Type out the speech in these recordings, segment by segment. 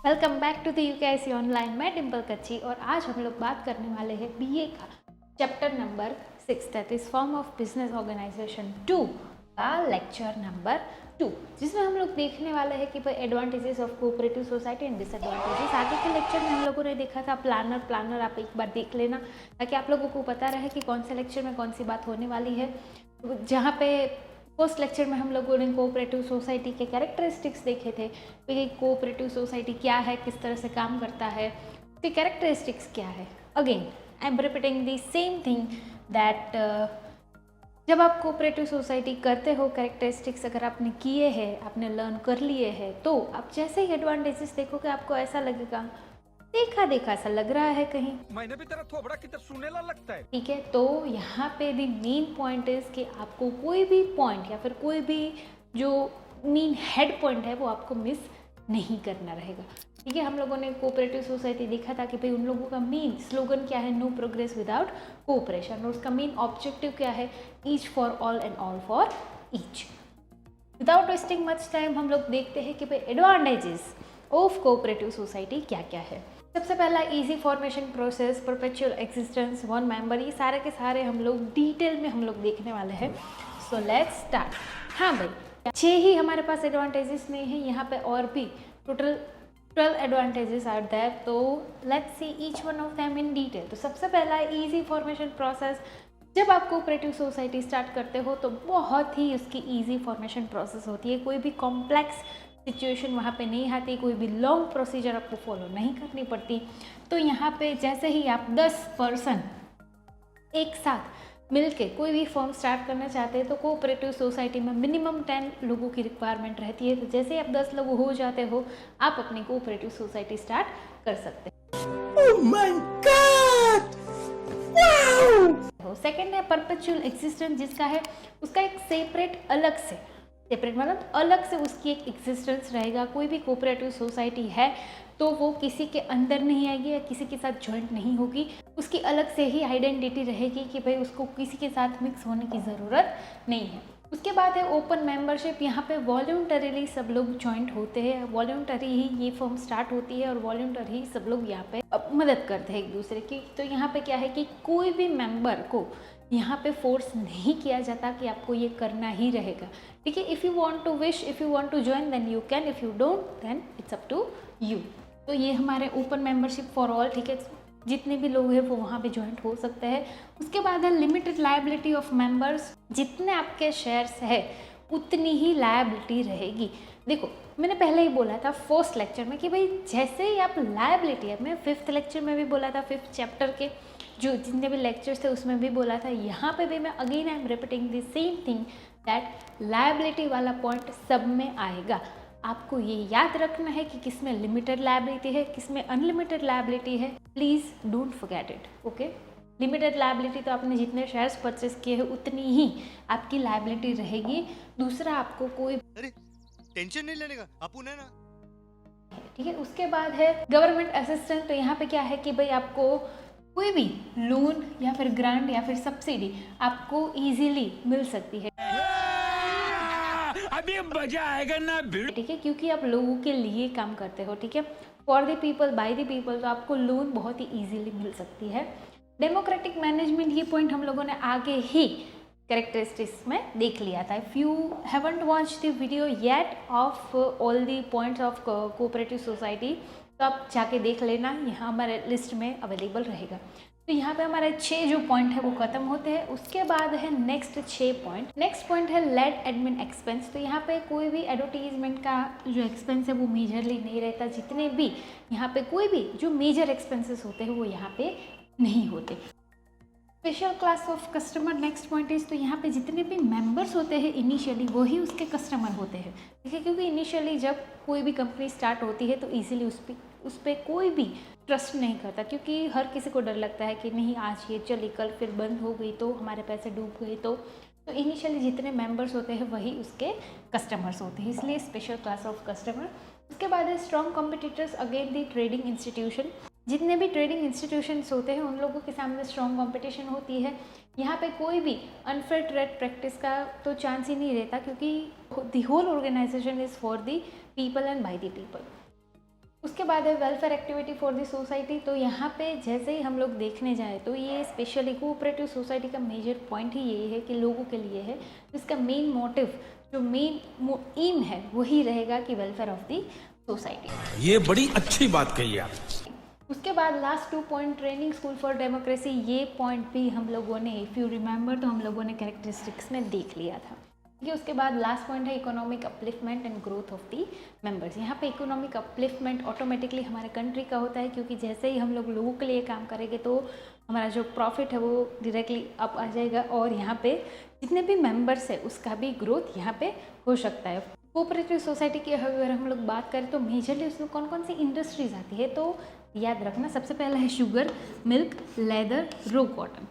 Welcome back to the UKIC online. मैं डिम्पल कच्ची और आज हम लोग बात करने वाले हैं बीए का chapter number 6 that is form of business organization 2 का लेक्चर नंबर 2, जिसमें हम लोग देखने वाले हैं कि भाई advantages of cooperative society and disadvantages. आगे के लेक्चर में हम लोगों ने देखा था प्लानर आप एक बार देख लेना ताकि आप लोगों को पता रहे कि कौन से लेक्चर में कौन सी बात होने वाली है। जहाँ पे फर्स्ट लेक्चर में हम लोगों ने कोऑपरेटिव सोसाइटी के कैरेक्टरिस्टिक्स देखे थे कि कोऑपरेटिव सोसाइटी क्या है, किस तरह से काम करता है, उसके कैरेक्टरिस्टिक्स क्या है। Again I am repeating the same thing that जब आप कोऑपरेटिव सोसाइटी करते हो, कैरेक्टरिस्टिक्स अगर आपने किए हैं, आपने लर्न कर लिए हैं, तो आप जैसे ही एडवांटेजेस देखोगे आपको ऐसा लगेगा देखा देखा सा लग रहा है कहीं। मैंने भी तेरा थोबड़ा किधर सुनेला लगता है। ठीक है, तो यहाँ पे द मेन पॉइंट इज कि आपको कोई भी पॉइंट या फिर कोई भी जो मेन हेड पॉइंट है वो आपको मिस नहीं करना रहेगा। ठीक है, हम लोगों ने कोऑपरेटिव सोसाइटी देखा था कि भाई उन लोगों का मेन स्लोगन क्या है, नो प्रोग्रेस विदाउट कोऑपरेशन, और उसका मेन ऑब्जेक्टिव क्या है, each for all and all for each. Without wasting much time हम लोग देखते हैं कि भाई एडवांटेजेस ऑफ कोऑपरेटिव सोसाइटी क्या क्या है। सबसे पहला easy formation process, perpetual existence, one member, ये सारे के सारे हम लोग डिटेल में हम लोग देखने वाले हैं। So let's start. हाँ भाई, 6 ही हमारे पास एडवांटेजेस नहीं है, यहाँ पे और भी टोटल 12 एडवांटेजेस आर देयर। तो let's see each one of them in detail. तो सबसे पहला इजी फॉर्मेशन प्रोसेस। जब आप कोऑपरेटिव सोसाइटी स्टार्ट करते हो तो बहुत ही उसकी इजी फॉर्मेशन प्रोसेस होती है। कोई भी कॉम्प्लेक्स सिचुएशन वहाँ पे नहीं आती, कोई भी लॉन्ग प्रोसीजर आपको फॉलो नहीं करनी पड़ती। तो यहाँ पे जैसे ही आप 10 पर्सन एक साथ मिलके कोई भी फॉर्म स्टार्ट करना चाहते हैं तो कोऑपरेटिव सोसाइटी में मिनिमम 10 लोगों की रिक्वायरमेंट रहती है। तो जैसे ही आप 10 लोग हो जाते हो आप अपनी कोऑपरेटिव सोसाइटी स्टार्ट कर सकते Oh my God! हो। सेकेंड है परपेचुअल एग्जिस्टेंस, जिसका है उसका एक सेपरेट अलग से मतलब अलग से उसकी एक एग्जिस्टेंस रहेगा। कोई भी कोऑपरेटिव सोसाइटी है तो वो किसी के अंदर नहीं आएगी या किसी के साथ ज्वाइंट नहीं होगी, उसकी अलग से ही आइडेंटिटी रहेगी कि भाई उसको किसी के साथ मिक्स होने की ज़रूरत नहीं है। उसके बाद है ओपन मेंबरशिप। यहाँ पे वॉल्यूंटरीली सब लोग ज्वाइंट होते हैं, वॉल्यूंटरी ही ये फॉर्म स्टार्ट होती है और वॉल्यूंटरी ही सब लोग यहाँ पे मदद करते हैं एक दूसरे की। तो यहाँ पे क्या है कि कोई भी मेंबर को यहाँ पे फोर्स नहीं किया जाता कि आपको ये करना ही रहेगा। ठीक है, if you want to wish, if you want to join then you can, if you don't then it's up to you. तो ये हमारे ओपन मेंबरशिप फॉर ऑल। ठीक है, जितने भी लोग हैं वो वहाँ पे ज्वाइंट हो सकते हैं। उसके बाद है लिमिटेड लायबिलिटी ऑफ मेंबर्स। जितने आपके शेयर्स है उतनी ही लायबिलिटी रहेगी। देखो मैंने पहले ही बोला था फर्स्ट लेक्चर में कि भाई जैसे ही आप लायबिलिटी है, मैं 5th लेक्चर में भी बोला था, 5th चैप्टर के जो जितने भी लेक्चर्स थे उसमें भी बोला था, यहाँ पे भी मैं again I am repeating the same thing that liability वाला पॉइंट सब में आएगा। आपको ये याद रखना है कि किस में लिमिटेड लायबिलिटी है, किस में अनलिमिटेड लायबिलिटी है। Please don't forget it. Okay, limited liability तो आपने जितने शेयर्स परचेस किए हैं उतनी ही आपकी लायबिलिटी रहेगी। दूसरा, आपको कोई टेंशन नहीं लेने का, अपुन है ना। ठीक है, उसके बाद है गवर्नमेंट असिस्टेंट। तो यहाँ पे क्या है कि भाई आपको कोई भी लोन या फिर ग्रांट या फिर सब्सिडी आपको इजीली मिल सकती है। अभी मजा आएगा ना भिड़। ठीक है, क्योंकि आप लोगों के लिए काम करते हो। ठीक है, for the people bye the people, तो आपको लोन बहुत ही इजीली मिल सकती है। डेमोक्रेटिक मैनेजमेंट, ये पॉइंट हम लोगों ने आगे ही कैरेक्टरिस्टिक्स में देख लिया था। If you haven't watch the video yet of all the points of cooperative society, तो आप जाके देख लेना, यहाँ हमारे लिस्ट में अवेलेबल रहेगा। तो यहाँ पे हमारे 6 जो पॉइंट है वो खत्म होते हैं। उसके बाद है नेक्स्ट 6 पॉइंट। नेक्स्ट पॉइंट है लेड एडमिन एक्सपेंस। तो यहाँ पे कोई भी एडवर्टीजमेंट का जो एक्सपेंस है वो मेजरली नहीं रहता। जितने भी यहाँ पे कोई भी जो मेजर एक्सपेंसेस होते हैं वो यहाँ पे नहीं होते। Special class of customer, next point is. तो यहाँ पे जितने भी मेंबर्स होते हैं इनिशियली वही उसके कस्टमर होते हैं। ठीक है, क्योंकि इनिशियली जब कोई भी कंपनी स्टार्ट होती है तो इजीली उस पर कोई भी ट्रस्ट नहीं करता, क्योंकि हर किसी को डर लगता है कि नहीं आज ये चली कल फिर बंद हो गई तो हमारे पैसे डूब गए। तो इनिशियली जितने मेंबर्स होते हैं वही उसके कस्टमर्स होते हैं, इसलिए स्पेशल क्लास ऑफ कस्टमर। उसके बाद है strong competitors again the trading institution. जितने भी ट्रेडिंग इंस्टीट्यूशंस होते हैं उन लोगों के सामने स्ट्रॉन्ग कंपटीशन होती है। यहाँ पे कोई भी अनफेयर ट्रेड प्रैक्टिस का तो चांस ही नहीं रहता, क्योंकि the whole organization is for the people and by the people. उसके बाद है welfare activity for the society. तो यहाँ पे जैसे ही हम लोग देखने जाए तो ये स्पेशली कोऑपरेटिव सोसाइटी का मेजर पॉइंट ही यही है कि लोगों के लिए है। इसका मेन मोटिव, जो मेन एम है, वही रहेगा कि वेलफेयर ऑफ द सोसाइटी। ये बड़ी अच्छी बात कही आप। उसके बाद last 2 point, training school for democracy. ये पॉइंट भी हम लोगों ने, इफ़ यू रिमेंबर, तो हम लोगों ने कैरेक्टरिस्टिक्स में देख लिया था। ये उसके बाद लास्ट पॉइंट है economic upliftment and growth of the members. यहाँ पे इकोनॉमिक अपलिफ्टमेंट ऑटोमेटिकली हमारे कंट्री का होता है, क्योंकि जैसे ही हम लोग लोगों के लिए काम करेंगे तो हमारा जो प्रॉफिट है वो डायरेक्टली अप आ जाएगा, और यहाँ पे जितने भी मेंबर्स है उसका भी ग्रोथ यहाँ पे हो सकता है। कोऑपरेटिव सोसाइटी की अगर हम लोग बात करें तो मेजरली उसमें कौन कौन सी इंडस्ट्रीज आती है, तो याद रखना सबसे पहला है शुगर, मिल्क, लेदर, रो कॉटन।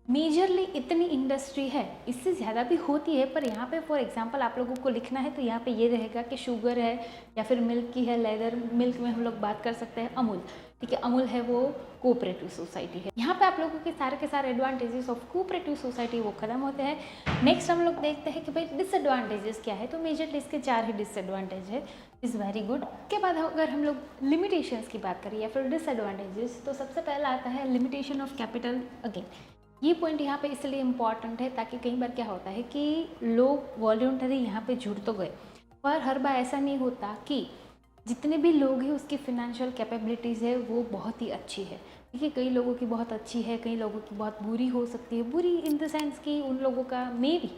मेजरली इतनी इंडस्ट्री है, इससे ज़्यादा भी होती है, पर यहाँ पे फॉर एग्जांपल आप लोगों को लिखना है तो यहाँ पे ये रहेगा कि शुगर है या फिर मिल्क की है, लेदर, मिल्क में हम लोग बात कर सकते हैं अमूल, ठीक है, अमूल है वो कोऑपरेटिव सोसाइटी है। यहाँ पे आप लोगों के सारे एडवांटेजेस ऑफ कोऑपरेटिव सोसाइटी वो खत्म होते हैं। नेक्स्ट हम लोग देखते हैं कि भाई डिसएडवांटेजेस क्या है, तो मेजरली इसके 4 ही डिसएडवांटेज है। Is very good. उसके बाद अगर हम लोग लिमिटेशंस की बात करें या फिर डिसएडवांटेजेस, तो सबसे पहला आता है लिमिटेशन ऑफ कैपिटल। अगेन ये पॉइंट यहाँ पे इसलिए इम्पॉर्टेंट है ताकि कई बार क्या होता है कि लोग वॉलंटरी यहाँ पे जुड़ तो गए, पर हर बार ऐसा नहीं होता कि जितने भी लोग हैं उसकी फिनेंशियल कैपेबिलिटीज़ है वो बहुत ही अच्छी है, ठीक है। कई लोगों की बहुत अच्छी है, कई लोगों की बहुत बुरी हो सकती है। बुरी इन द सेंस कि उन लोगों का मे भी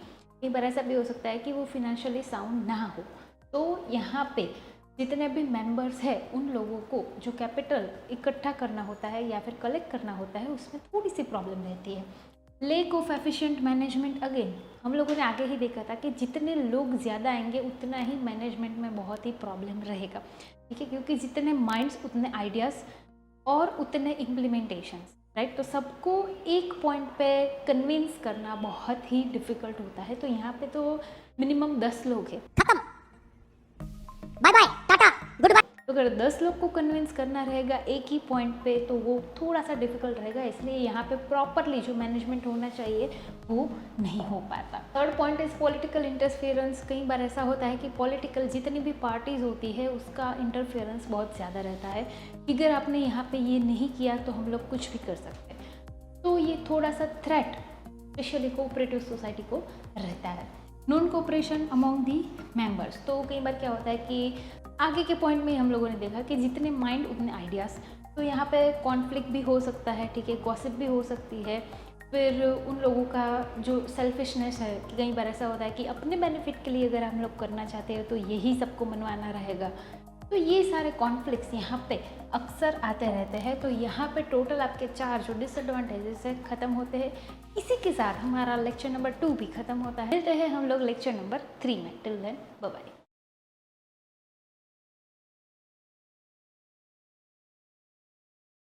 कई बार ऐसा भी हो सकता है कि वो फिनेंशियली साउंड ना हो। तो यहाँ पे जितने भी मेंबर्स हैं उन लोगों को जो कैपिटल इकट्ठा करना होता है या फिर कलेक्ट करना होता है उसमें थोड़ी सी प्रॉब्लम रहती है। Lake of efficient management. Again हम लोगों ने आगे ही देखा था कि जितने लोग ज़्यादा आएंगे उतना ही मैनेजमेंट में बहुत ही प्रॉब्लम रहेगा, ठीक है, क्योंकि जितने माइंड्स उतने आइडियाज़ और उतने इम्प्लीमेंटेशंस, राइट। तो सबको एक पॉइंट पे कन्विंस करना बहुत ही डिफ़िकल्ट होता है। तो यहाँ पे तो मिनिमम 10 लोग हैं, bye bye tata goodbye. तो अगर 10 लोग को कन्विंस करना रहेगा एक ही पॉइंट पे तो वो थोड़ा सा डिफिकल्ट रहेगा, इसलिए यहाँ पे प्रॉपरली जो मैनेजमेंट होना चाहिए वो नहीं हो पाता। Third point is political interference. कई बार ऐसा होता है कि पॉलिटिकल जितनी भी पार्टीज होती है उसका इंटरफेरेंस बहुत ज़्यादा रहता है कि अगर आपने यहाँ पे ये नहीं किया तो हम लोग कुछ भी कर सकते हैं। तो ये थोड़ा सा थ्रेट स्पेशली कोऑपरेटिव सोसाइटी को रहता है। Non cooperation among the members. तो कई बार क्या होता है कि आगे के पॉइंट में हम लोगों ने देखा कि जितने माइंड उतने आइडियाज़, तो यहाँ पे कॉन्फ्लिक्ट भी हो सकता है, ठीक है, गॉसिप भी हो सकती है। फिर उन लोगों का जो सेल्फिशनेस है कि कई बार ऐसा होता है कि अपने बेनिफिट के लिए अगर हम लोग करना चाहते हैं तो यही सबको मनवाना रहेगा। तो ये सारे कॉन्फ्लिक्ट्स यहाँ पे अक्सर आते रहते हैं। तो यहाँ पे टोटल आपके 4 जो डिसएडवांटेजेस है ख़त्म होते हैं। इसी के साथ हमारा लेक्चर नंबर 2 भी ख़त्म होता है। मिलते हैं हम लोग लेक्चर नंबर 3 में। Till then bye bye.